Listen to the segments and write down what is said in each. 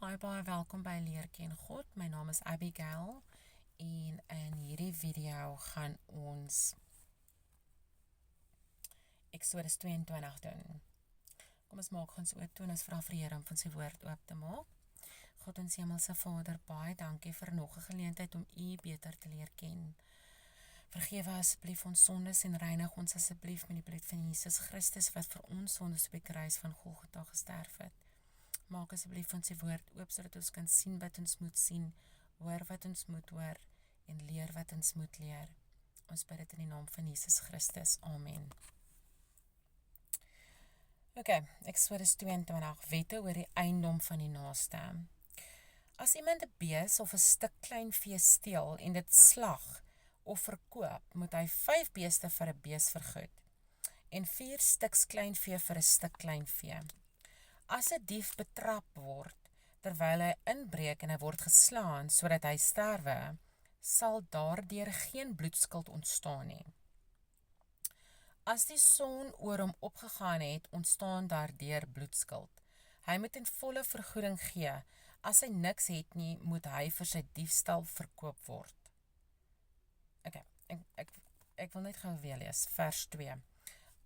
Hi, baie welkom by Leer Ken God. My naam is Abigail en in hierdie video gaan ons Exodus 22 doen. Kom ons maak ons oop toe en ons vra vir die Here om van sy woord oop te maak. God ons hemelse Vader, baie dankie vir nog 'n geleentheid om U beter te leer ken. Vergewe asseblief ons sondes en reinig ons asseblief met die bloed van Jesus Christus wat vir ons sondes op die kruis van Golgotha gesterf het. Maak asseblief ons die woord oop sodat ons kan sien wat ons moet sien, hoor wat ons moet hoor en leer wat ons moet leer. Ons bid dit in die naam van Jesus Christus. Amen. Exodus 22, wette oor die eiendom van die naaste. As iemand 'n bees of 'n stuk klein vee steel en dit slag of verkoop, moet hy 5 beeste vir 'n bees vergoed en 4 stuks klein vee vir 'n stuk klein vee. As 'n dief betrap word, terwyl hy inbreek en hy word geslaan sodat hy sterwe, sal daardeur geen bloedskuld ontstaan nie. As die son oor hom opgegaan het, ontstaan daardeur bloedskuld. Hy moet in volle vergoeding gee. As hy niks het nie, moet hy vir sy diefstal verkoop word. Ek wil net gou weer lees, vers 2.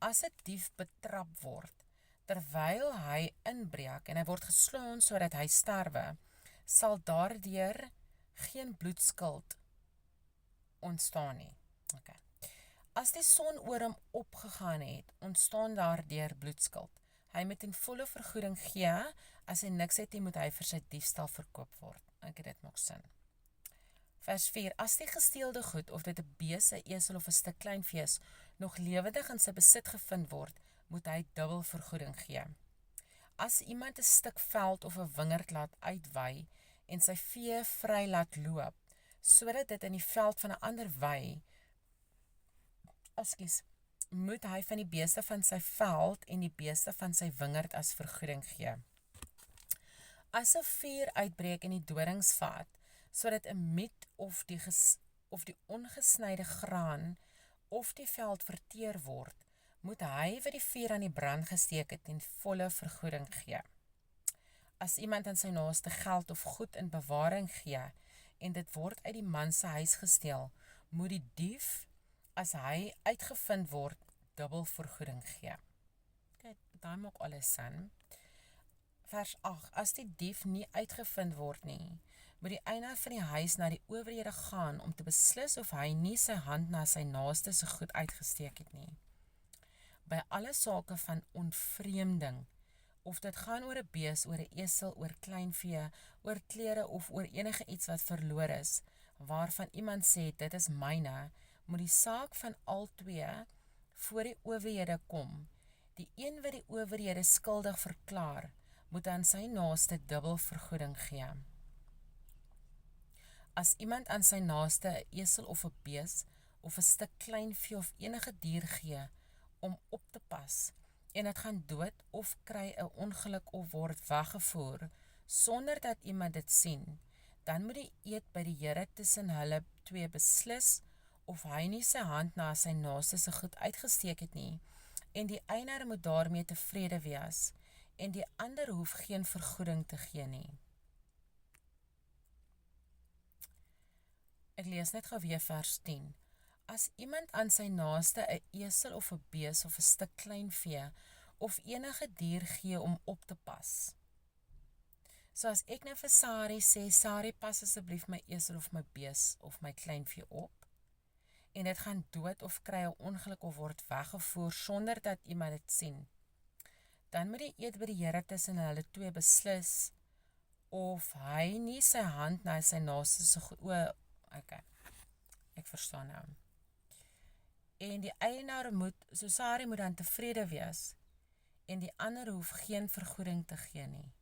As 'n dief betrap word, terwyl hy inbreek en hy word geslaan sodat hy sterwe, sal daardeur geen bloedskuld ontstaan nie. As die son oor hom opgegaan het, ontstaan daardeur bloedskuld. Hy moet in volle vergoeding gee. As hy niks het nie, moet hy vir sy diefstal verkoop word. Dit maak sin. Vers 4. As die gesteelde goed, of dit 'n bees, 'n esel of 'n stuk klein vee nog lewendig in sy besit gevind word, moet hy dubbel vergoeding gee. As iemand 'n stuk veld of 'n wingerd laat uitwy en sy vee vry laat loop, sodat dit in die veld van 'n ander wy, moet hy van die beeste van sy veld en die beeste van sy wingerd as vergoeding gee. As 'n vuur uitbreek en die dorings vat, sodat 'n miet of die ongesnyde graan of die veld verteer word, moet hy wat die vuur aan die brand gesteek het en volle vergoeding gee. As iemand aan sy naaste geld of goed in bewaring gee en dit word uit die man se huis gesteel, moet die dief, as hy uitgevind word, dubbel vergoeding gee. Daai maak alles sin. Vers 8. As die dief nie uitgevind word nie, moet die eienaar van die huis na die owerhede gaan om te beslis of hy nie sy hand na sy naaste se goed uitgesteek het nie. By alle sake van onvreemding, of dit gaan oor 'n bees, oor 'n esel, oor kleinvee, oor klere of oor enige iets wat verlore is, waarvan iemand sê dit is myne, moet die saak van albei voor die owerhede kom. Die een wat die owerhede skuldig verklaar, moet aan sy naaste dubbel vergoeding gee. As iemand aan sy naaste 'n esel of 'n bees of 'n stuk kleinvee of enige dier gee om op te pas en dit gaan dood of kry 'n ongeluk of word weggevoer sonder dat iemand dit sien, dan moet die eed by die Here tussen hulle twee beslis of hy nie sy hand na sy naaste se goed uitgesteek het nie, en die eienaar moet daarmee tevrede wees, en die ander hoef geen vergoeding te gee nie. Ek lees net gou weer vers 10. As iemand aan sy naaste 'n esel of 'n bees of 'n stuk klein vee of enige dier gee om op te pas. So as ek nou vir Sari sê, Sari, pas asseblief my esel of my bees of my klein vee op, en dit gaan dood of kry 'n ongeluk of word weggevoer sonder dat iemand dit sien, dan moet die eed by die Here tussen hulle twee beslis of hy nie sy hand na sy naaste se goed. Ek verstaan nou. En die eienaar moet, so Sari moet dan tevrede wees, en die ander hoef geen vergoeding te gee nie.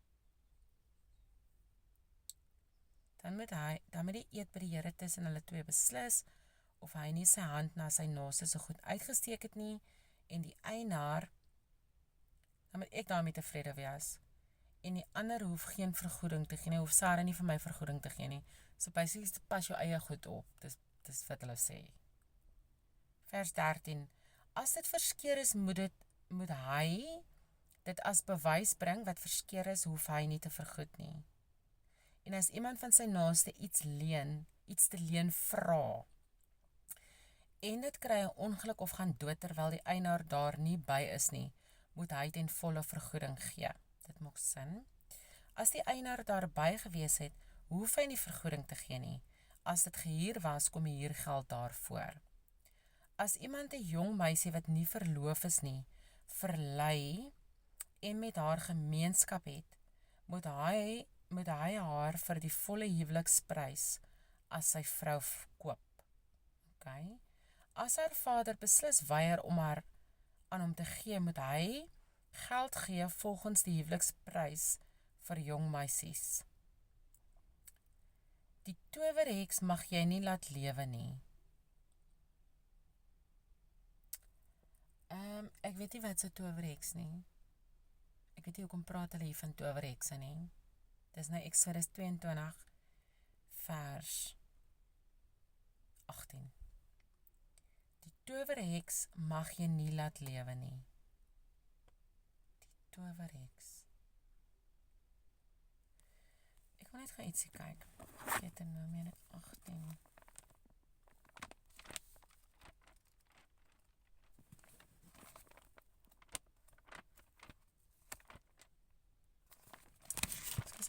Dan moet die eed by die Here tussen hulle twee beslis of hy nie sy hand na sy naaste se goed uitgesteek het nie, en die eienaar, dan moet ek daarmee tevrede wees, en die ander hoef geen vergoeding te gee nie, hoef Sari nie vir my vergoeding te gee nie. So basically pas jou eie goed op, dis wat hulle sê. Vers 13. As dit verskeur is, moet hy dit as bewys bring. Wat verskeur is, hoef hy nie te vergoed nie. en as iemand van sy naaste iets te leen vra, en dit kry 'n ongeluk of gaan dood terwyl die eienaar daar nie by is nie, moet hy ten volle vergoeding gee. Dit maak sin. As die eienaar daarby gewees het, hoef hy nie vergoeding te gee nie. As dit gehuur was, kom die huurgeld daarvoor. As iemand 'n jong meisie wat nie verloof is nie, verlei en met haar gemeenskap het, moet hy haar vir die volle huweliksprys as sy vrou koop. Okay. As haar vader beslis weier om haar aan hom te gee, moet hy geld gee volgens die huweliksprys vir jong meisies. Die towerheks mag jy nie laat lewe nie. Ek weet nie wat so towerheks nie. Ek weet nie hoekom praat hulle hier van towerhekse nie. Dis nou Exodus 22 vers 18. Die towerheks mag jy nie laat lewe nie. Die towerheks. Ek wil net gaan ietsie kyk. Deuteronomium 18.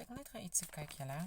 Ek wil net gaan ietsie kyk, julle.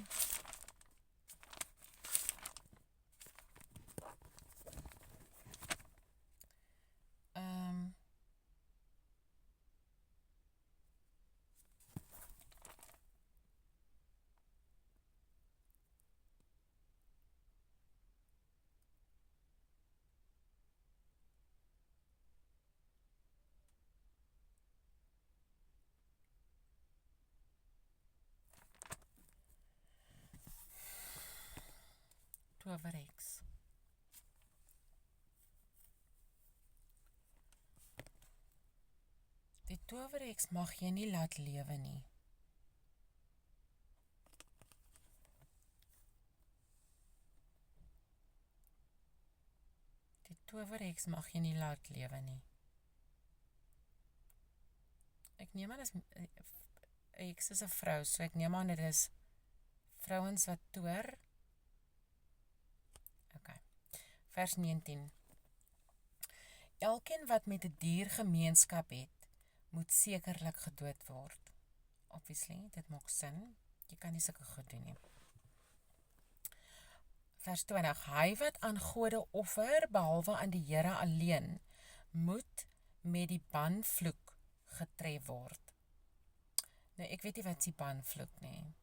Towerheks. Die towerheks mag jy nie laat lewe nie. Die towerheks mag jy nie laat lewe nie. Ek neem aan, heks is 'n vrou, so ek neem aan dit is vrouens wat toer. Okay. Vers 19. Elkeen wat met 'n dier gemeenskap het, moet sekerlik gedood word. Obviously, dit maak sin. Jy kan nie sulke goed doen nie. Vers 20. Hy wat aan gode offer, behalwe aan die Here alleen, moet met die banvloek getref word. Nou, ek weet nie wat die banvloek nie.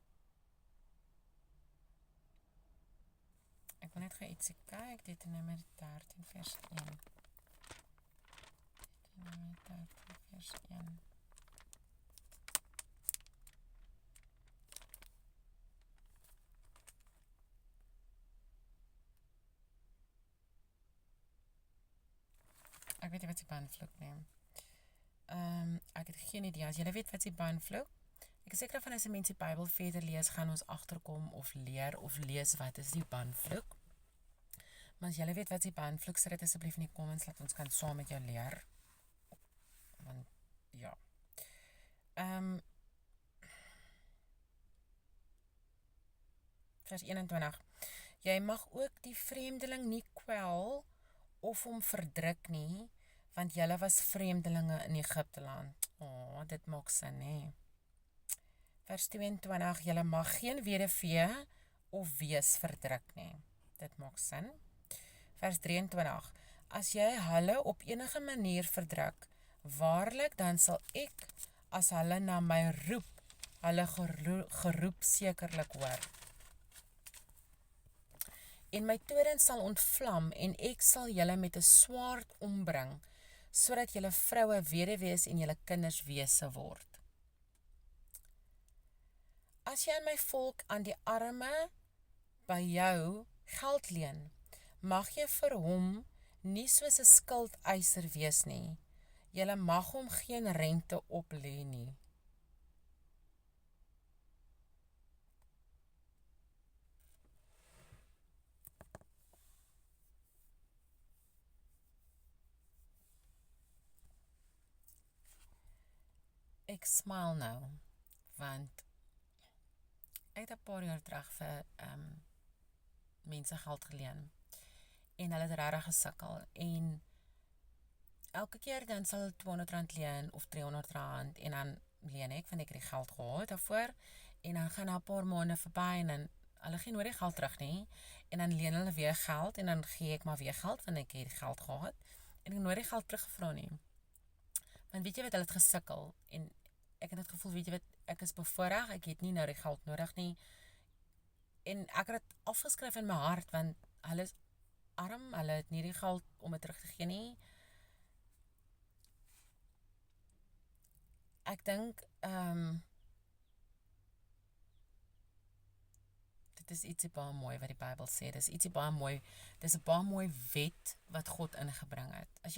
Ek wil net gaan ietsie kyk, Deuteronomium 13 vers 1. Deuteronomium 13 vers 1. Ek weet nie wat die banvloek neem. Ek het geen idee. As julle weet wat die banvloek, ek is seker van as 'n mens die Bybel verder lees, gaan ons agterkom of lees wat is die banvloek. Maar as julle weet wat die banvloek, sit dit asseblief in die comments, laat ons kan saam met jou leer. Want, ja. Vers 21. Jy mag ook die vreemdeling nie kwel of hom verdruk nie, want julle was vreemdelinge in Egipte land. Dit maak sin, hè. Vers 22, julle mag geen weduwee of wees verdruk nie. Dit maak sin. Vers 23, as jy hulle op enige manier verdruk, waarlik dan sal ek, as hulle na my roep, hulle geroep sekerlik hoor. En my toorn sal ontvlam, en ek sal julle met 'n swaard ombring, sodat julle vroue weduwees en julle kinders wese word. As jy aan my volk, aan die arme by jou geld leen, mag jy vir hom nie soos 'n skuldeiser wees nie. Julle mag hom geen rente oplê nie. Ek smile nou, want ek het 'n paar jaar terug vir mense geld geleen en hulle het regtig gesukkel en elke keer dan sal R200 leen of R300 en dan leen ek want ek het die geld gehad daarvoor en dan gaan 'n paar maande verby en dan hulle gee nooit die geld terug nie en dan leen hulle weer geld en dan gee ek maar weer geld want ek het die geld gehad en ek het nooit die geld teruggevra nie. Want weet jy wat, hulle het gesukkel en ek het het gevoel, weet jy wat, ek is bevoorreg, ek het nie nou die geld nodig nie en ek het dit afgeskryf in my hart want hulle is arm, hulle het nie die geld om dit terug te gee nie. Ek dink dit is ietsie baie mooi wat die Bybel sê. Dis ietsie baie mooi. Dis 'n baie mooi wet wat God ingebring het. As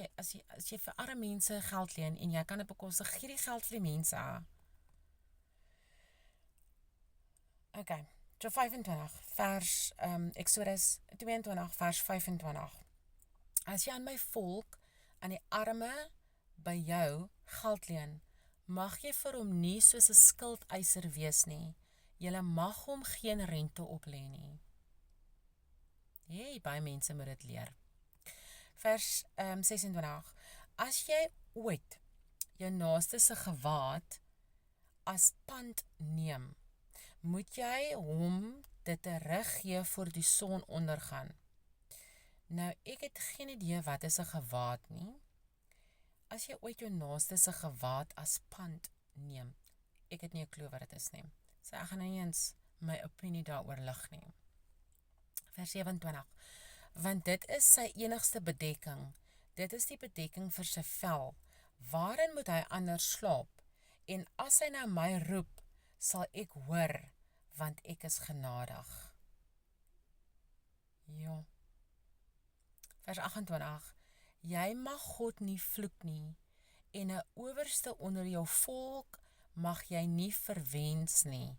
jy vir arme mense geld leen en jy kan dit bekostig, gee die geld vir die mense. Okay. So 25 vers Exodus 22 vers 25. As jy aan my volk, aan die arme by jou geld leen, mag jy vir hom nie soos 'n skuldeiser wees nie. Julle mag hom geen rente oplê nie. Baie mense moet dit leer. Vers 26. As jy ooit jou naaste se gewaad as pand neem, moet jy hom dit teruggee voor die son ondergaan. Nou, ek het geen idee wat is 'n gewaad nie. As jy ooit jou naaste se gewaad as pand neem, ek het nie 'n klou wat dit is nie. So ek gaan nie eens my opinie daaroor lig nie. Vers 27. Want dit is sy enigste bedekking. Dit is die bedekking vir sy vel. Waarin moet hy anders slaap? En as hy na my roep, sal ek hoor, want ek is genadig. Ja. Vers 28. Jy mag God nie vloek nie, en 'n owerste onder jou volk mag jy nie verwens nie.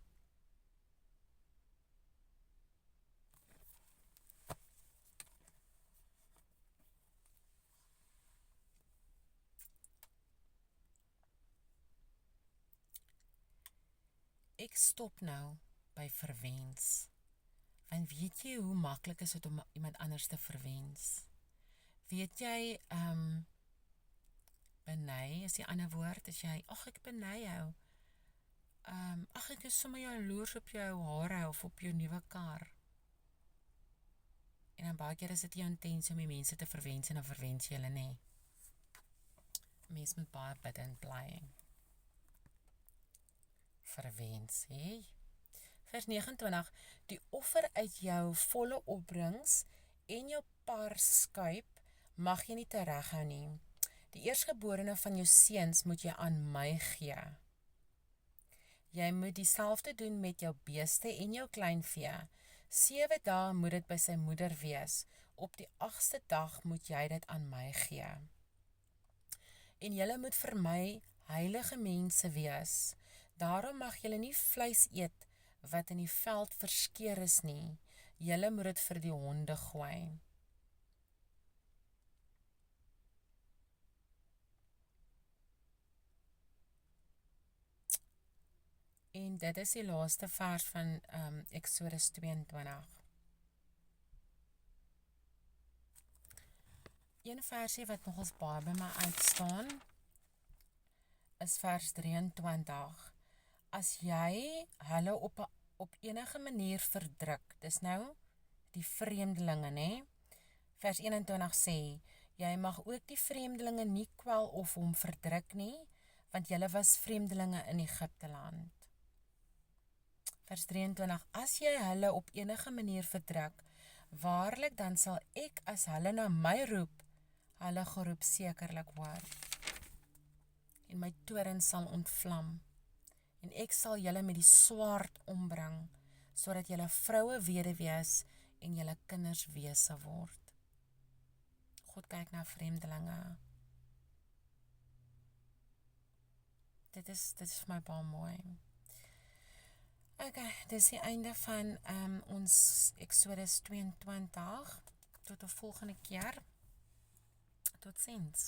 Ek stop nou by verwens. Want weet jy hoe maklik is dit om iemand anders te verwens? Weet jy, beny is die ander woord, as jy, ag ek beny jou. Ag ek is sommer jaloers op jou hare of op jou nuwe kar. En dan baie keer is dit jou intensie om die mense te verwens en dan verwens jy hulle nie. Mens moet baie bidend bly. Verwens, hé? Vers 29, die offer uit jou volle opbrengs en jou paarskuip mag jy nie terughou nie. Die eerstgeborene van jou seuns moet jy aan my gee. Jy moet dieselfde doen met jou beeste en jou kleinvee. 7 dae moet dit by sy moeder wees. Op die 8ste dag moet jy dit aan my gee. En julle moet vir my heilige mense wees. Daarom mag julle nie vleis eet wat in die veld verskeur is nie. Julle moet dit vir die honde gooi. En dit is die laaste vers van Exodus 22. Een versie wat nogals baie by my uitstaan, is vers 23. As jy hulle op enige manier verdruk, dis nou die vreemdelinge, né? Vers 21 sê, jy mag ook die vreemdelinge nie kwel of hom verdruk nie, want julle was vreemdelinge in Egipte land. Vers 23, as jy hulle op enige manier verdruk, waarlik dan sal ek, as hulle na my roep, hulle geroep sekerlik hoor. En my toorn sal ontvlam, en ek sal julle met die swaard ombring, sodat julle vroue weduwees en julle kinders wese word. God kyk na vreemdelinge. Dit is vir my baie mooi. Okay, dit is die einde van ons Exodus 22. Tot 'n volgende keer. Totsiens.